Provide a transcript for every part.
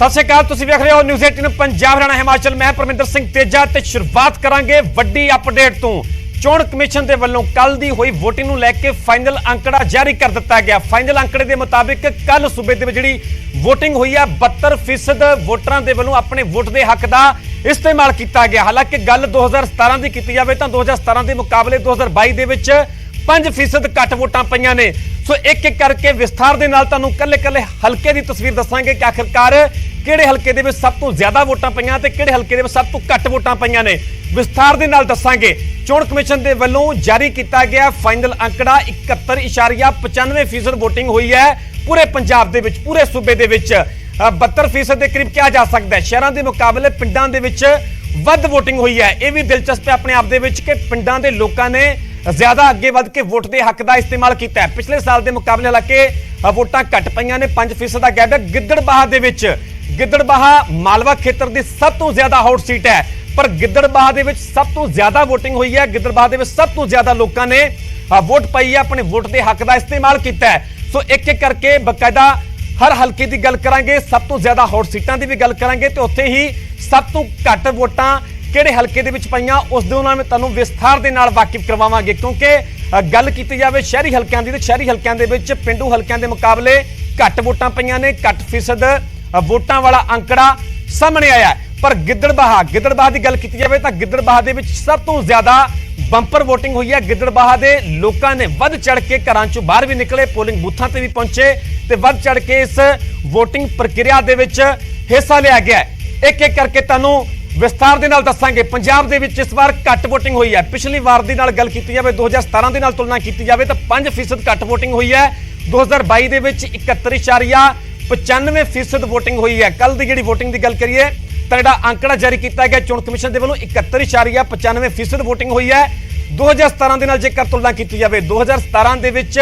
सत श्री अकाल, तुसीं वेख रहे हो न्यूज़ 18 पंजाब हरियाणा हिमाचल। मैं परमिंदर सिंह तेजा ते शुरुआत करांगे वड्डी अपडेट तो। चोण कमिशन के वल्लों कल दी हुई वोटिंग नूं लैके फाइनल अंकड़ा जारी कर दिता गया। फाइनल अंकड़े के मुताबिक कल सूबे दे विच जिहड़ी वोटिंग हुई है 72% वोटरां दे वल्लों अपने वोट के हक का इस्तेमाल किया गया। हालांकि गल 2017 की की जाए तो 2017 के मुकाबले 2022 दे विच 5% घट वोटां पईयां ने। सो एक एक करके विस्तार दे नाल तुहानूं कल्ले कल्ले हल्के की तस्वीर दसांगे कि आखिरकार किहड़े हल्के दे विच सब तो ज्यादा वोटां पईयां ते किहड़े हल्के दे विच सब तो घट वोटां पईयां ने। विस्तार दे नाल दसांगे। चोण कमिशन दे वल्लों जारी किया गया फाइनल अंकड़ा 71.95% वोटिंग हुई है पूरे पंजाब दे विच, पूरे सूबे दे विच 72% के करीब कहा जा सकता है। शहरों के मुकाबले पिंडां दे विच वध वोटिंग हुई है। यह भी दिलचस्प है अपने आप दे विच कि पिंडां दे लोकां ने ज्यादा अगे वध के वोट के हक का इस्तेमाल किया है। पिछले साल के मुकाबले हालांकि वोटां घट पईयां ने, 5% का गैप है। गिद्दड़बाहा दे विच गिद्दड़बाहा मालवा खेतर की सब तो ज्यादा हॉट सीट है, पर गिद्दड़बाहा दे विच सब तो ज्यादा वोटिंग हुई है। गिद्दड़बाहा दे विच सब तो ज्यादा लोगों ने वोट पाई है, अपने वोट के हक का इस्तेमाल किया है। सो एक एक करके बकायदा हर हल्के की गल करांगे, सब तो ज्यादा हॉट सीटां की भी गल करांगे ते उत्थे ही सब तो घट वोटां किहड़े हल्के दे विच पईयां उस दे नाल मैं तुहानूं विस्तार दे नाल वाकिफ करवावांगे। क्योंकि गल कीती जावे शहरी हल्किआं दी ते शहरी हल्किआं दे विच पिंडू हल्किआं दे मुकाबले घट वोटां पईयां ने, घट फीसद वोटां वाला अंकड़ा सामने आया है। पर गिद्दड़बाहा की गल कीती जावे तां गिद्दड़बाहा दे विच सब तो ज्यादा बंपर वोटिंग हुई है। गिद्दड़बाहा दे लोकां ने वध चढ़ के घरां चों बाहर भी निकले, पोलिंग बूथां ते भी पहुंचे ते वध चढ़ के इस वोटिंग प्रक्रिया दे विच हिस्सा लिया गया है। एक एक करके तुहानूं विस्तार दे नाल दसांगे। पंजाब दे विच इस बार घट वोटिंग हुई है। पिछली वार दी नाल गल कीती जावे 2017 दे नाल तुलना कीती जावे तां 5% घट वोटिंग हुई है। 2022 दे विच 71.95% वोटिंग हुई है। कल दी जिहड़ी वोटिंग दी गल करिए तां जिहड़ा आंकड़ा जारी किया गया चोण कमिशन दे वल्लों 71.95% वोटिंग हुई है। 2017 दे नाल जेकर तुलना कीती जावे 2017 दे विच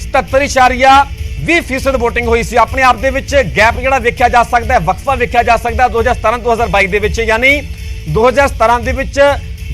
77.20% वोटिंग हुई सी। अपने आप दे विच गैप जिहड़ा वेख्या जा सकदा है, वक्फा वेख्या जा सकदा है 2017-2022 दे विच, यानी 2017 दे विच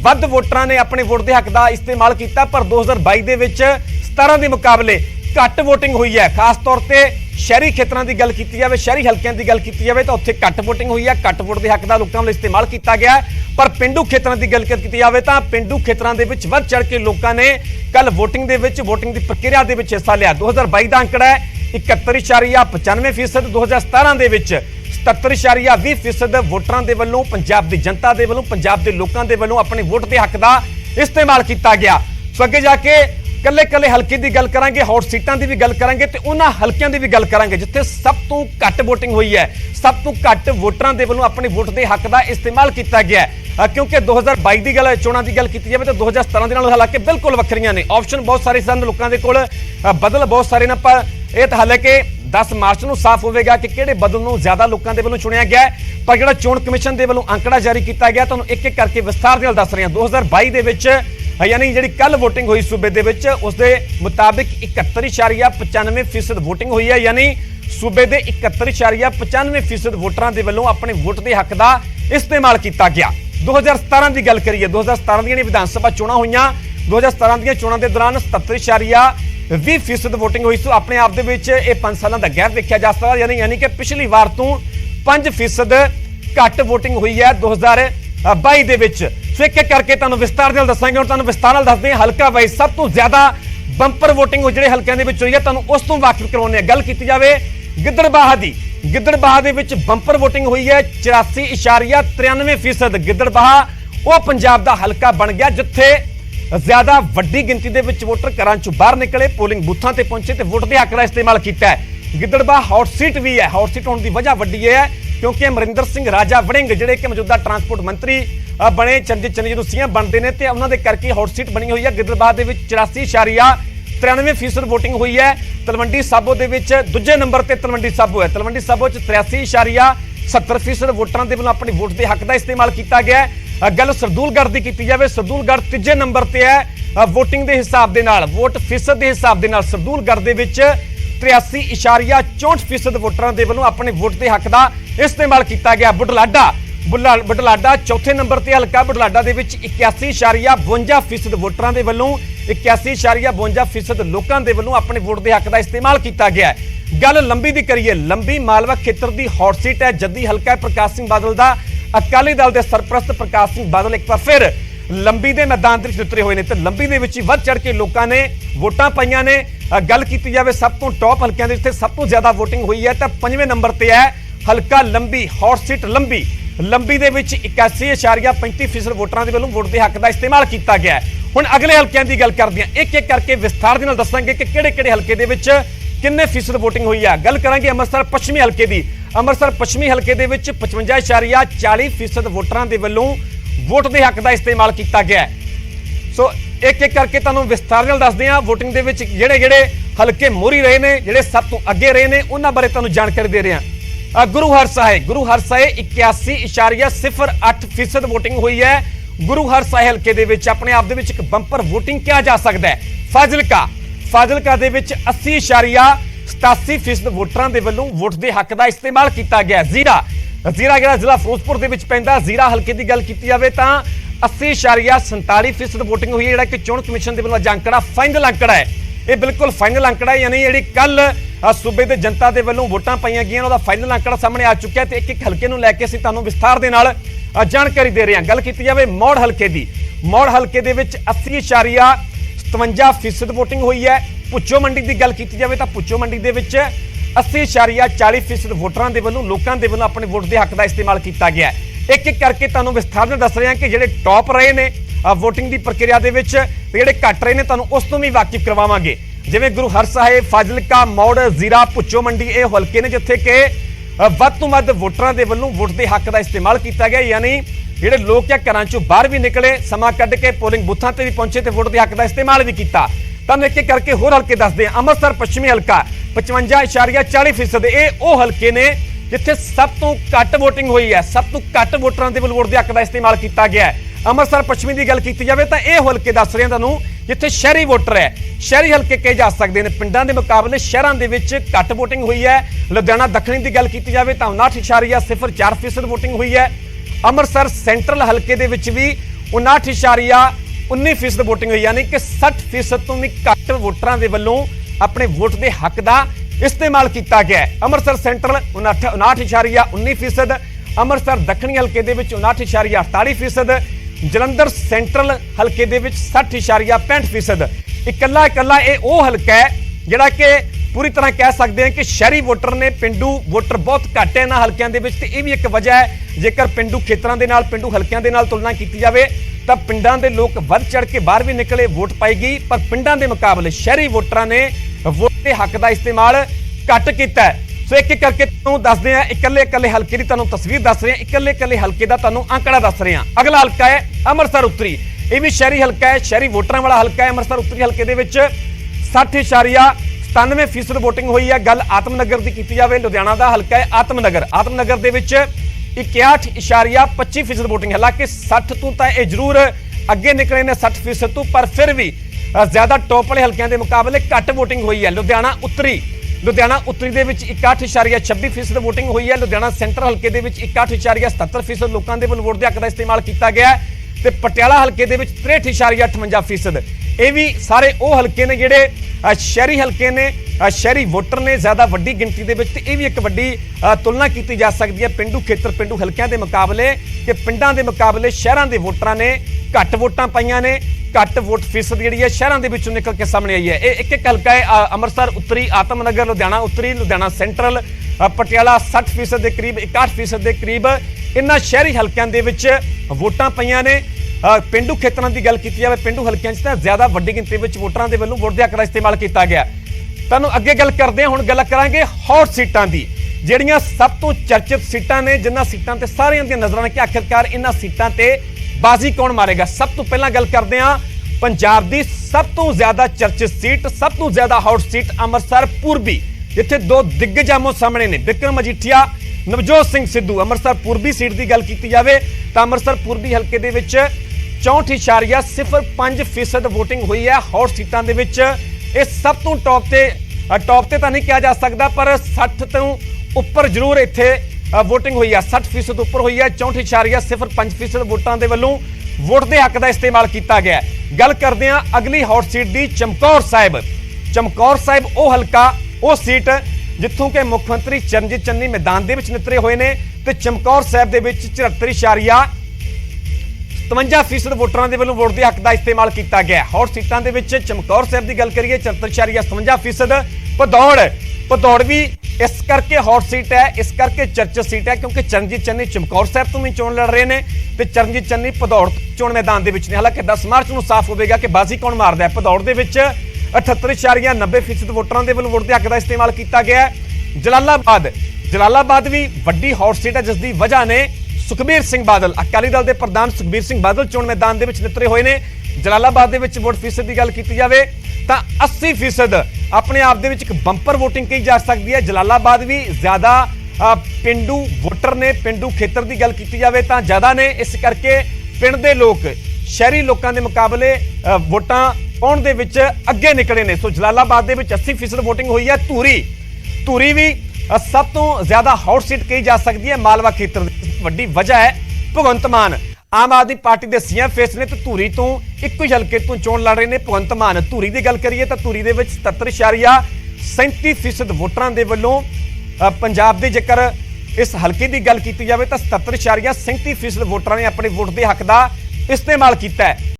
वध वोटरां ने अपने वोट के हक का इस्तेमाल किया, पर 2022 दे विच 17 के मुकाबले घट वोटिंग हुई है। खास तौर पर शहरी खेतरां की गल की जाए, शहरी हल्किआं की गल की जाए तो उत्थे घट वोटिंग हुई है, घट वोट के हक का लोगों वालों इस्तेमाल किया गया है। पर पेंडू खेतरां की गल की जाए तो पेंडू खेतरां दे विच वध चढ़ के लोगों ने कल वोटिंग की प्रक्रिया के हिस्सा लिया। 2022 का आंकड़ा है 71.95%, 2017 दे विच 77.20% वोटरां दे वल्लों पंजाब की जनता दे वल्लों पंजाब के लोगों के वल्लों अपने वोट के हक का इस्तेमाल किया गया। सो अगे जाके कल्ले कल्ले हल्के की गल करांगे, हॉट सीटां की भी गल करांगे ते उन्हां हल्किआं की भी गल करांगे जिथे सब तो घट वोटिंग हुई है, सब तो घट वोटरां दे वल्लों अपने वोट के हक का इस्तेमाल किया गया है। क्योंकि 2022 की गल चोणां की गल की जाए तो 2017 के नाल हालांकि बिल्कुल वखरियां ने, ऑप्शन बहुत सारे सन लोगों के कोल, बदल बहुत सारे ने, पर यह तो हालांकि 10 मार्च को साफ होगा कि किहड़े बदल नूं ज्यादा लोगों के वल्लों चुनिया गया है। पर जिहड़ा चोण कमिशन के वल्लों आंकड़ा जारी किया गया तुहानूं एक एक करके विस्तार दे नाल दस रहे हैं। 2022 दे विच यानी जिहड़ी कल वोटिंग हुई सूबे दे विच उस दे मुताबिक 71.95% वोटिंग हुई है, यानी सूबे दे 71.95% वोटरां दे वल्लों अपने वोट के हक का इस्तेमाल किया गया। 2017 की गल करिए, 2017 दी विधान सभा चोणां होईयां, 2017 दी चोणां दे दौरान 77.20% वोटिंग हुई। सो अपने आप दे विच ये 5 सालों का गैप देखा जा सकता, यानी कि पिछली वार तो 5% घट वोटिंग हुई है 2022 दे विच। सो एक एक करके तुहानूं विस्तार नाल दसांगे। हुण तुहानूं विस्तार नाल दसदे हल्का वाइज सब तो ज्यादा बंपर वोटिंग जिहड़े हल्किआं दे विच होई है तुहानूं उस तों वाकिफ करवाउने। गल कीती जावे गिद्दड़बाहा दी, गिद्दड़बाहा दे विच बंपर वोटिंग हुई है 84.93%। गिद्दड़बाहा वो पंजाब दा हल्का बन गया जिथे ज्यादा वड्डी गिनती दे विच वोटर घरां चों बाहर निकले, पोलिंग बूथां ते पहुंचे ते वोट के हक का इस्तेमाल किया है। गिद्दड़बाहा हॉट सीट भी है। हॉट सीट होने की वजह वड्डी है क्योंकि अमरिंदर सिंह राजा वड़िंग जिहड़े कि मौजूदा ट्रांसपोर्ट मंत्री बने, चंद सीएम बनते हैं तो उन्होंने करके हॉट सीट बनी हुई है। गिद्दड़बाहा दे विच 84.93% वोटिंग हुई है। तलवंडी साबो दे विच दूजे नंबर पर तलवंडी साबो है। तलवंडी साबो 83.70% वोटरां दे वल्लों अपने वोट के हक का इस्तेमाल किया गया है। गल सरदूलगढ़ की की जाए, सरदूलगढ़ तीजे नंबर पर है वोटिंग के हिसाब के नाल, वोट फीसद के हिसाब के नाल सरदूलगढ़ दे विच 83.64% वोटरां दे वल्लों अपने वोट के हक का इस्तेमाल किया गया। बुढलाडा चौथे नंबर पर हल्का, बुढलाडा दे विच 81.52% वोटरां दे वल्लों 81.52% लोगों के वल्लों अपने वोट के हक का इस्तेमाल किया गया है। गल लंबी दी करिए, लंबी मालवा खेत्र की हॉट सीट है। जद्दी हलका है प्रकाश सिंह बादल का। अकाली दल के सरप्रस्त प्रकाश सिंह बादल एक बार फिर लंबी के मैदान में उतरे हुए हैं। तो लंबी के विच वध चढ़ के लोगों ने वोटां पाईयां ने। गल की जाए सब तो टॉप हल्कों के जिथे सब तो ज्यादा वोटिंग हुई है, तो 5वें नंबर पर है हल्का लंबी, हॉट सीट लंबी। लंबी के 81.35% वोटरां दे वल्लों वोट के हक का इस्तेमाल किया गया है। हुण अगले हल्कों की गल करते हैं, एक एक करके विस्तार दे नाल दस्सांगे कि किहड़े-किहड़े हल्के दे विच किन्ने फीसद वोटिंग हुई है। गल करांगे अमृतसर पश्चिमी हल्के की। अमृतसर पश्चिमी हल्के दे विच 55.40% वोटरां दे वल्लों वोट के हक का इस्तेमाल किया गया है। सो एक एक करके तुहानूं विस्तार नाल दसदे हां वोटिंग दे विच जिहड़े-जिहड़े हल्के मोहरी रहे ने, जिहड़े सब तो अगे रहे ने, उन्हां बारे तुहानूं जानकारी दे रहे हां। गुरु हरसाए 81.08% वोटिंग हुई है। गुरु हरसाए हल्के दे विच अपने आप दे विच एक बंपर वोटिंग किया जा सकता है। फाजिलका दे विच 80.87% वोटरां दे वल्लों वोट के हक का इस्तेमाल किया गया। जीरा जिहड़ा जिला फिरोजपुर दे विच पैंदा, जीरा हल्के की गल की जाए तो 80.47% वोटिंग हुई है। जिहड़ा कि चोण कमीशन दे वल्लों आंकड़ा फाइनल आंकड़ा है, ये बिल्कुल फाइनल आंकड़ा है, यानी जिहड़ी कल सूबे दे जनता दे वल्लों वोटां पाईयां गईयां उहदा फाइनल आंकड़ा सामने आ चुका है। तो एक एक हल्के नूं लैके असीं तुहानूं विस्तार दे नाल जानकारी दे रहे हैं। गल की जाए मौड़ हल्के की, मौड़ हल्के दे विच 80.57% वोटिंग हुई है। भुच्चो मंडी की गल की जाए तो भुच्चो मंडी के 80.40% वोटरां दे वल्लों लोकां दे वल्लों अपने वोट के हक का इस्तेमाल किया गया है। एक एक करके तुहानूं विस्तार नाल दस रहे हैं कि जिहड़े टॉप रहे ने वोटिंग की प्रक्रिया दे विच, जिहड़े घट रहे ने तुहानूं उस तों भी वाकिफ करवावांगे। जिवें गुरु हरसाहिब, फाजिलका, मौड़, जीरा, भुच्चो मंडी ये हल्के ने जिथे कि वध तो वध वोटरां दे वल्लों वोट के हक का इस्तेमाल किया गया। यानी जिहड़े लोग क्या घरां चों बाहर भी निकले, समा कढ के पोलिंग बूथां ते भी पहुंचे तो वोट के हक का इस्तेमाल भी किया। तुहानूं एक एक करके होर हल्के दसदे हां। अमृतसर पश्चिमी हल्का 55.40%, ये वो हल्के ने जिथे सब तो घट वोटिंग हुई है, सब तो घट वोटरां दे वल्लों वोट के हक का इस्तेमाल किया गया है। अमृतसर पश्चिमी की गल की जाए तो यह हल्के दस रहे तुहानूं जिथे शहरी वोटर है, शहरी हल्के कहे जा सकते हैं। पिंडां दे मुकाबले शहरां दे विच घट वोटिंग हुई है। लुधियाना दक्षिणी की गल की जाए तो 59.04% वोटिंग हुई है। अमृतसर सेंट्रल हल्के दे विच भी 59.19% वोटिंग हुई, यानी कि 60% तो भी घट वोटरां दे वल्लों अपने वोट के हक का इस्तेमाल किया गया है। अमृतसर सेंट्रल 59.19%, अमृतसर दक्षिणी हल्के दे विच 59.48%, जलंधर सेंट्रल हल्के दे विच 60.65%। इकल्ला ये वो हल्का है जिहड़ा कि पूरी तरह कह सकते हैं कि शहरी वोटर ने, पिंडू वोटर बहुत घट है इन्हां हल्कों के विच। ये भी एक वजह है, जेकर पिंडू खेतरां दे नाल, पिंडू हल्कों के नाल तुलना की जाए तो पिंडां दे लोग वध चढ़ के बाहर भी निकले, वोट पाएगी, पर पिंडां दे मुकाबले शहरी वोटरां ने वोट के हक का इस्तेमाल घट किया है। सो एक एक करके तुहानूं दसदे हां, इकल्ले हल्के की तुहानूं तस्वीर दस रहे हैं, इकल्ले हल्के का तुहानूं आंकड़ा दस रहे हैं। अगला हल्का है अमृतसर उत्तरी, ये भी शहरी हल्का है, शहरी वोटरां वाला हल्का है। अमृतसर उत्तरी हल्के दे विच 60.97% वोटिंग हुई है। गल आत्मनगर की की जाए, लुधियाना का हल्का है आत्मनगर दे विच 61.25% वोटिंग। हालांकि 60 तो यह जरूर अगे निकले ने 60% तो, पर फिर भी ज्यादा टॉप वाले हल्कों के मुकाबले घट वोटिंग हुई है। लुधियाना उत्तरी दे विच 61.26% वोटिंग हुई है। लुधियाना सेंट्रल हल्के दे विच 61.77% लोगों के वोट के हक का इस्तेमाल किया गया है। ते पटियाला हल्के दे विच 63.58%। ये भी सारे वो हल्के ने जिहड़े शहरी हल्के ने, शहरी वोटर ने ज्यादा वड्डी गिनती दे विच। ते ये भी एक वड्डी तुलना की जा सकती है पिंडू खेतर, पिंडू हल्कों के मुकाबले, कि पिंडां दे मुकाबले शहरां दे वोटरां ने घट वोटां पाईयां ने, घट वोट फीसद जिहड़ी है शहरां दे विचों निकल के सामने आई है। एक एक हल्का है अमृतसर उत्तरी, आत्मनगर, लुधियाना उत्तरी, लुधियाना सेंट्रल, पटियाला 60% के करीब, 61% के करीब इन्हां शहरी हल्कों के विच वोटां पाईयां ने। पेंडू खेतरां की गल की जाए, पेंडू हल्कों च ज्यादा वड्डी गिनती में वोटरां दे वल्लों वोट के हक का इस्तेमाल किया गया। तुहानूं अगे गल करदे हां, हुण गल करांगे हॉट सीटां दी, जिहड़ियां सब तो चर्चित सीटां ने, जिन्हां सीटां ते सारियां दी नज़रां ने कि आखिरकार इन्हां सीटां ते बाजी कौन मारेगा। सब तो पहला गल करते हैं पंजाब की सब तो ज्यादा चर्चित सीट, सब तो ज्यादा हॉट सीट अमृतसर पूर्बी, जिथे दो दिग्गज आमो सामने ने, विक्रम मजीठिया, नवजोत सिंह सिद्धू। अमृतसर पूर्बी सीट की गल की जाए तो अमृतसर पूर्बी हल्के दे विच 64.05% वोटिंग हुई है। हॉट सीटां दे विच ये सब तो टॉप ते तो नहीं कहा जा सकता, पर 60 तो उपर जरूर इत्थे वोटिंग हुई है, 60% उपर हुई है। 64.05% वोटां दे वल्लों वोट के हक का इस्तेमाल किया गया। गल करते हैं अगली हॉट सीट की, चमकौर साहिब वो हल्का, वो सीट ਜਿੱਥੋਂ ਕਿ ਮੁੱਖ ਮੰਤਰੀ ਚਰਨਜੀਤ ਚੰਨੀ ਮੈਦਾਨ ਦੇ ਵਿੱਚ ਨਿਤਰੇ ਹੋਏ ਨੇ ਤੇ ਚਮਕੌਰ ਸਾਹਿਬ ਦੇ ਵਿੱਚ 74.57% ਵੋਟਰਾਂ ਦੇ ਵੱਲੋਂ ਵੋਟ ਦੇ ਹੱਕ ਦਾ ਇਸਤੇਮਾਲ ਕੀਤਾ ਗਿਆ। ਹੌਟ ਸੀਟਾਂ ਦੇ ਵਿੱਚ ਚਮਕੌਰ ਸਾਹਿਬ ਦੀ ਗੱਲ ਕਰੀਏ 74.57%। ਭਦੌੜ ਵੀ ਇਸ ਕਰਕੇ ਹੌਟ ਸੀਟ ਹੈ, ਇਸ ਕਰਕੇ ਚਰਚਿਤ ਸੀਟ ਹੈ ਕਿਉਂਕਿ ਚਰਨਜੀਤ ਚੰਨੀ ਚਮਕੌਰ ਸਾਹਿਬ ਤੋਂ ਵੀ ਚੋਣ ਲੜ ਰਹੇ ਨੇ ਤੇ ਚਰਨਜੀਤ ਚੰਨੀ ਭਦੌੜ ਚੋਣ ਮੈਦਾਨ ਦੇ ਵਿੱਚ ਨੇ। ਹਾਲਾਂਕਿ 10 ਮਾਰਚ ਨੂੰ ਸਾਫ਼ ਹੋਵੇਗਾ ਕਿ ਬਾਜ਼ੀ ਕੌਣ ਮਾਰਦਾ ਹੈ। ਭਦੌੜ ਦੇ ਵਿੱਚ 78.90% ਵੋਟਰਾਂ ਦੇ ਵੱਲੋਂ ਵੋਟ ਦੇ ਹੱਕ ਦਾ ਇਸਤੇਮਾਲ ਕੀਤਾ ਗਿਆ। ਜਲਾਲਾਬਾਦ ਵੀ ਵੱਡੀ ਹੌਟ ਸੀਟ ਹੈ ਜਿਸ ਦੀ ਵਜ੍ਹਾ ਨੇ ਸੁਖਬੀਰ ਸਿੰਘ ਬਾਦਲ, ਅਕਾਲੀ ਦਲ ਦੇ ਪ੍ਰਧਾਨ ਸੁਖਬੀਰ ਸਿੰਘ ਬਾਦਲ ਚੋਣ ਮੈਦਾਨ ਦੇ ਵਿੱਚ ਨਿਤਰੇ ਹੋਏ ਨੇ। ਜਲਾਲਾਬਾਦ ਦੇ ਵਿੱਚ ਵੋਟ ਫੀਸਦ ਦੀ ਗੱਲ ਕੀਤੀ ਜਾਵੇ ਤਾਂ 80% ਆਪਣੇ ਆਪ ਦੇ ਵਿੱਚ ਇੱਕ ਬੰਪਰ ਵੋਟਿੰਗ ਕਹੀ ਜਾ ਸਕਦੀ ਹੈ। ਜਲਾਲਾਬਾਦ ਵੀ ਜ਼ਿਆਦਾ ਪਿੰਡੂ ਵੋਟਰ ਨੇ, ਪਿੰਡੂ ਖੇਤਰ ਦੀ ਗੱਲ ਕੀਤੀ ਜਾਵੇ ਤਾਂ ਜ਼ਿਆਦਾ ਨੇ, ਇਸ ਕਰਕੇ ਪਿੰਡ ਦੇ ਲੋਕ ਸ਼ਹਿਰੀ ਲੋਕਾਂ ਦੇ ਮੁਕਾਬਲੇ ਵੋਟਾਂ ਪਾਉਣ ਦੇ ਵਿੱਚ ਅੱਗੇ ਨਿਕਲੇ ਨੇ। ਸੋ ਜਲਾਲਾਬਾਦ ਦੇ ਵਿੱਚ 80% ਵੋਟਿੰਗ ਹੋਈ ਹੈ। ਧੂਰੀ ਵੀ ਸਭ ਤੋਂ ਜ਼ਿਆਦਾ ਹੌਟ ਸੀਟ ਕਹੀ ਜਾ ਸਕਦੀ ਹੈ ਮਾਲਵਾ ਖੇਤਰ ਦੀ। ਵੱਡੀ ਵਜ੍ਹਾ ਹੈ ਭਗਵੰਤ ਮਾਨ ਆਮ ਆਦਮੀ ਪਾਰਟੀ ਦੇ ਸੀਐਮ ਫੇਸ ਨੇ ਤੇ ਧੂਰੀ ਤੋਂ ਇੱਕੋ ਹੀ ਹਲਕੇ ਤੋਂ ਚੋਣ ਲੜ ਰਹੇ ਨੇ ਭਗਵੰਤ ਮਾਨ। ਧੂਰੀ ਦੀ ਗੱਲ ਕਰੀਏ ਤਾਂ ਧੂਰੀ ਦੇ ਵਿੱਚ 77.37% ਵੋਟਰਾਂ ਦੇ ਵੱਲੋਂ ਪੰਜਾਬ ਦੇ ਜੇਕਰ ਇਸ ਹਲਕੇ ਦੀ ਗੱਲ ਕੀਤੀ ਜਾਵੇ ਤਾਂ 77.37% ਵੋਟਰਾਂ ਨੇ ਆਪਣੇ ਵੋਟ ਦੇ ਹੱਕ ਦਾ ਇਸਤੇਮਾਲ ਕੀਤਾ ਹੈ।